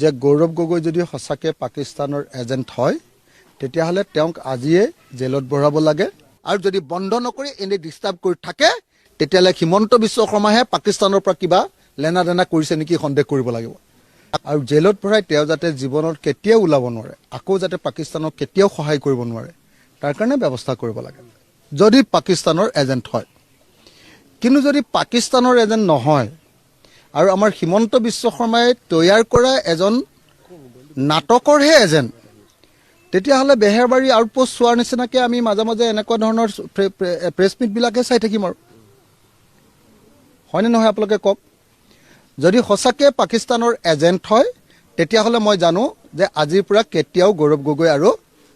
যে গৌৰৱ গগৈ যদি সঁচাকে পাকিস্তানৰ এজেণ্ট হয় তেতিয়াহ'লে তেওঁক আজিয়ে জেলত ভৰাব লাগে আৰু যদি বন্ধ নকৰি এনে ডিষ্টাৰ্ব কৰি থাকে তেতিয়াহ'লে হিমন্ত বিশ্ব শৰ্মাহে পাকিস্তানৰ পৰা কিবা লেনা দেনা কৰিছে নেকি সন্দেহ কৰিব লাগিব আৰু জেলত ভৰাই তেওঁ যাতে জীৱনত কেতিয়াও ওলাব নোৱাৰে আকৌ যাতে পাকিস্তানক কেতিয়াও সহায় কৰিব নোৱাৰে তাৰ কাৰণে ব্যৱস্থা কৰিব লাগে যদি পাকিস্তানৰ এজেণ্ট হয় কিন্তু যদি পাকিস্তানৰ এজেণ্ট নহয় আৰু আমাৰ হিমন্ত বিশ্ব শৰ্মাই তৈয়াৰ কৰা এজন নাটকৰহে এজেণ্ট তেতিয়াহ'লে বেহেৰবাৰী আউটপোষ্ট চোৱাৰ নিচিনাকৈ আমি মাজে মাজে এনেকুৱা ধৰণৰ প্ৰেছ মিটবিলাকে চাই থাকিম আৰু হয়নে নহয় আপোনালোকে কওক যদি সঁচাকৈ পাকিস্তানৰ এজেণ্ট হয় তেতিয়াহ'লে মই জানো যে আজিৰ পৰা কেতিয়াও গৌৰৱ গগৈ আৰু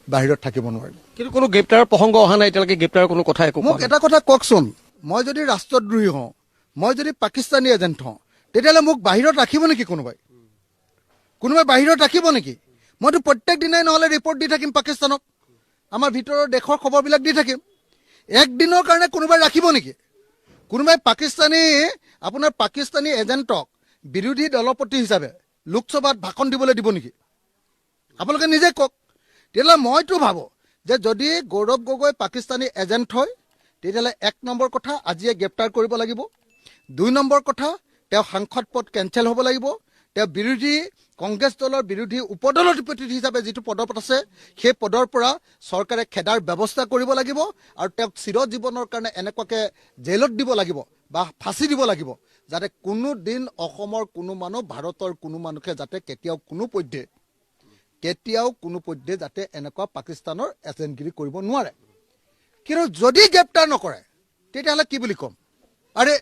বাহিৰত থাকিব নোৱাৰে কিন্তু কোনো গ্ৰেপ্তাৰৰ প্ৰসংগ অহা নাই এতিয়ালৈকে গ্ৰেপ্তাৰৰ কোনো কথা একো মোক এটা কথা কওকচোন মই যদি ৰাষ্ট্ৰদ্ৰোহী হওঁ মই যদি পাকিস্তানী এজেণ্ট হওঁ তেতিয়াহ'লে মোক বাহিৰত ৰাখিব নেকি কোনোবাই বাহিৰত ৰাখিব নেকি মইতো প্ৰত্যেক দিনাই নহ'লে ৰিপৰ্ট দি থাকিম পাকিস্তানক আমাৰ ভিতৰৰ দেশৰ খবৰবিলাক দি থাকিম একদিনৰ কাৰণে কোনোবাই ৰাখিব নেকি কোনোবাই আপোনাৰ পাকিস্তানী এজেণ্টক বিৰোধী দলপতি হিচাপে লোকসভাত ভাষণ দিবলৈ দিব নেকি আপোনালোকে নিজে কওক তেতিয়াহ'লে মইতো ভাবোঁ যে যদি গৌৰৱ গগৈ পাকিস্তানী এজেণ্ট হয় তেতিয়াহ'লে 1 নম্বৰ কথা আজিয়ে গ্ৰেপ্তাৰ কৰিব লাগিব 2 নম্বৰ কথা তেওঁ সাংসদ পদ কেঞ্চেল হ'ব লাগিব তেওঁ বিৰোধী কংগ্ৰেছ দলৰ বিৰোধী উপদলপতি হিচাপে যিটো পদত আছে সেই পদৰ পৰা চৰকাৰে খেদাৰ ব্যৱস্থা কৰিব লাগিব আৰু তেওঁক চিৰজীৱনৰ কাৰণে এনেকুৱাকৈ জেলত দিব লাগিব বা ফাঁচি দিব লাগিব যাতে কোনো দিন অসমৰ কোনো মানুহ ভাৰতৰ কোনো মানুহে যাতে কেতিয়াও কোনো পধ্যে যাতে এনেকুৱা পাকিস্তানৰ এজেণ্টগিৰি কৰিব নোৱাৰে কিন্তু যদি গ্ৰেপ্তাৰ নকৰে তেতিয়াহ'লে কি বুলি ক'ম আৰে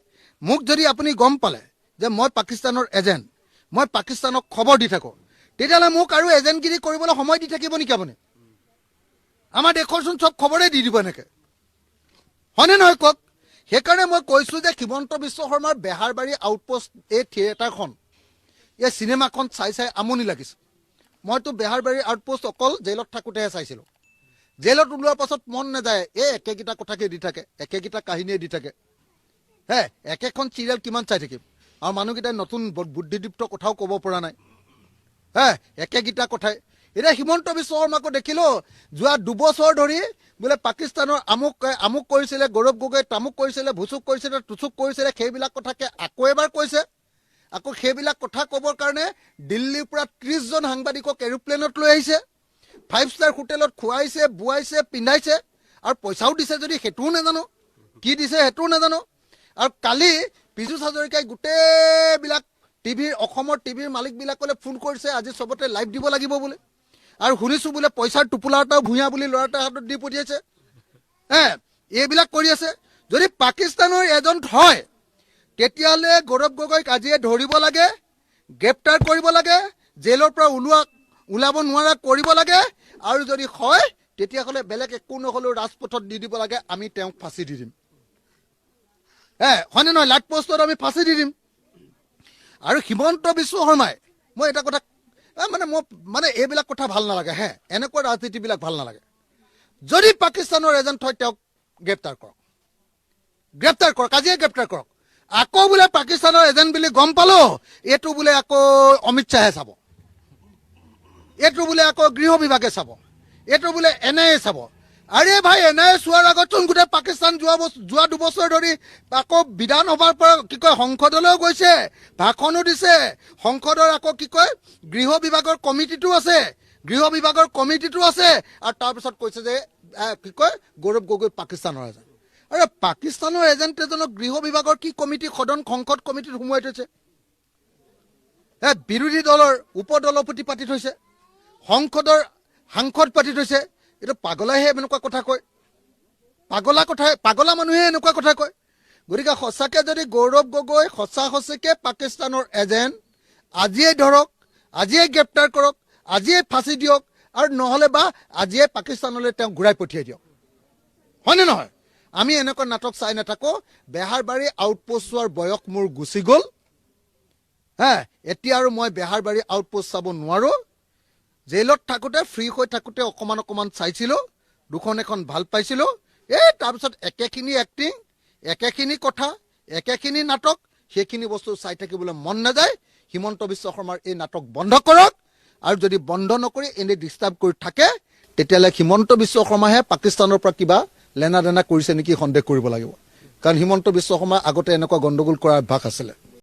মোক যদি আপুনি গম পালে যে মই পাকিস্তানৰ এজেণ্ট মই পাকিস্তানক খবৰ দি থাকোঁ তেতিয়াহ'লে মোক আৰু এজেণ্টগিৰি কৰিবলৈ সময় দি থাকিব নেকি আপুনি আমাৰ দেশৰচোন চব খবৰেই দি দিব এনেকৈ হয়নে নহয় কওক সেইকাৰণে মই কৈছোঁ যে হিমন্ত বিশ্ব শৰ্মাৰ বেহাৰবাৰী আউটপোষ্ট এই থিয়েটাৰখন এই চিনেমাখন চাই আমনি লাগিছে মইতো বেহাৰবাৰী আউটপোষ্ট অকল জেলত থাকোঁতেহে চাইছিলোঁ জেলত ওলোৱাৰ পাছত মন নাযায় একেকেইটা কথাকে দি থাকে একেকেইটা কাহিনীয়ে দি থাকে একেখন চিৰিয়েল কিমান চাই থাকিম আৰু মানুহকেইটাই নতুন বুদ্ধিদীপ্ত কথাও ক'ব পৰা নাই একেকেইটা কথাই এতিয়া হিমন্ত বিশ্ব শৰ্মাকো দেখিলোঁ যোৱা 2 বছৰ ধৰি বোলে পাকিস্তানৰ আমুক কৰিছিলে গৌৰৱ গগৈ তামুক কৰিছিলে ভুচুক কৰিছিলে টুচুক কৰিছিলে সেইবিলাক কথাকে আকৌ এবাৰ কৈছে আকৌ সেইবিলাক কথা ক'বৰ কাৰণে দিল্লীৰ পৰা 30 জন সাংবাদিকক এৰোপ্লেনত লৈ আহিছে 5 ষ্টাৰ হোটেলত খুৱাইছে বুৱাইছে পিন্ধাইছে আৰু পইচাও দিছে যদি সেইটোও নাজানো কি দিছে সেইটোও নাজানো আৰু কালি পীযুষ হাজৰিকাই গোটেইবিলাক অসমৰ টিভিৰ মালিকবিলাকলৈ ফোন কৰিছে আজি চবতে লাইভ দিব লাগিব বোলে আৰু শুনিছোঁ বোলে পইচাৰ টোপোলা এটাও ভূঞা বুলি ল'ৰা এটাৰ হাতত দি পঠিয়াইছে এইবিলাক কৰি আছে যদি পাকিস্তানৰ এজেণ্ট হয় তেতিয়াহ'লে গৌৰৱ গগৈক আজিয়ে ধৰিব লাগে গ্ৰেপ্তাৰ কৰিব লাগে জেলৰ পৰা ওলাব নোৱাৰা কৰিব লাগে আৰু যদি হয় তেতিয়াহ'লে বেলেগ একো নহ'লেও ৰাজপথত দি দিব লাগে আমি তেওঁক ফাঁচি দি দিম হয়নে নহয় লাইট পোষ্টত আমি ফাঁচি দি দিম আৰু হিমন্ত বিশ্ব শৰ্মাই মই এটা কথা মানে এইবিলাক কথা ভাল নালাগে এনেকুৱা ৰাজনীতিবিলাক ভাল নালাগে যদি পাকিস্তানৰ এজেণ্ট হয় তেওঁক গ্ৰেপ্তাৰ কৰক আজিয়ে গ্ৰেপ্তাৰ কৰক আকৌ বোলে পাকিস্তানৰ এজেণ্ট বুলি গম পালোঁ এইটো বোলে আকৌ অমিত শ্বাহে চাব এইটো বোলে আকৌ গৃহ বিভাগে চাব এইটো বোলে NIA চাব আৰে ভাই NIA চোৱাৰ আগতচোন গোটেই পাকিস্তান যোৱা 2 বছৰ ধৰি আকৌ বিধানসভাৰ পৰা সংসদলৈও গৈছে ভাষণো দিছে সংসদৰ আকৌ গৃহ বিভাগৰ কমিটিটো আছে আৰু তাৰপিছত কৈছে যে গৌৰৱ গগৈ পাকিস্তানৰ এজেণ্ট আৰে পাকিস্তানৰ এজেণ্ট এজনক গৃহ বিভাগৰ কি কমিটি সংসদ কমিটিত সোমোৱাই থৈছে বিৰোধী দলৰ উপদলপতি পাতি থৈছে সংসদৰ সাংসদ পাতি থৈছে এইটো পাগলাইহে এনেকুৱা কথা কয় পাগলা মানুহে এনেকুৱা কথা কয় গতিকে সঁচাকৈ যদি গৌৰৱ গগৈ সঁচাকৈ পাকিস্তানৰ এজেণ্ট আজিয়ে ধৰক আজিয়ে গ্ৰেপ্তাৰ কৰক আজিয়ে ফাঁচি দিয়ক আৰু নহ'লে বা আজিয়ে পাকিস্তানলৈ তেওঁক ঘূৰাই পঠিয়াই দিয়ক হয়নে নহয় আমি এনেকুৱা নাটক চাই নাথাকোঁ বেহাৰবাৰী আউটপোষ্ট চোৱাৰ বয়স মোৰ গুচি গ'ল এতিয়া আৰু মই বেহাৰবাৰী আউটপোষ্ট চাব নোৱাৰোঁ জেলত থাকোঁতে ফ্ৰী হৈ থাকোঁতে অকণমান চাইছিলোঁ 2খন ভাল পাইছিলোঁ তাৰপিছত একেখিনি এক্টিং একেখিনি কথা একেখিনি নাটক সেইখিনি বস্তু চাই থাকিবলৈ মন নাযায় হিমন্ত বিশ্ব শৰ্মাৰ এই নাটক বন্ধ কৰক আৰু যদি বন্ধ নকৰি এনে ডিষ্টাৰ্ব কৰি থাকে তেতিয়াহ'লে হিমন্ত বিশ্ব শৰ্মাহে পাকিস্তানৰ পৰা কিবা লেনা দেনা কৰিছে নেকি সন্দেহ কৰিব লাগিব কাৰণ হিমন্ত বিশ্ব শৰ্মা আগতে এনেকুৱা গণ্ডগোল কৰাৰ অভ্যাস আছিলে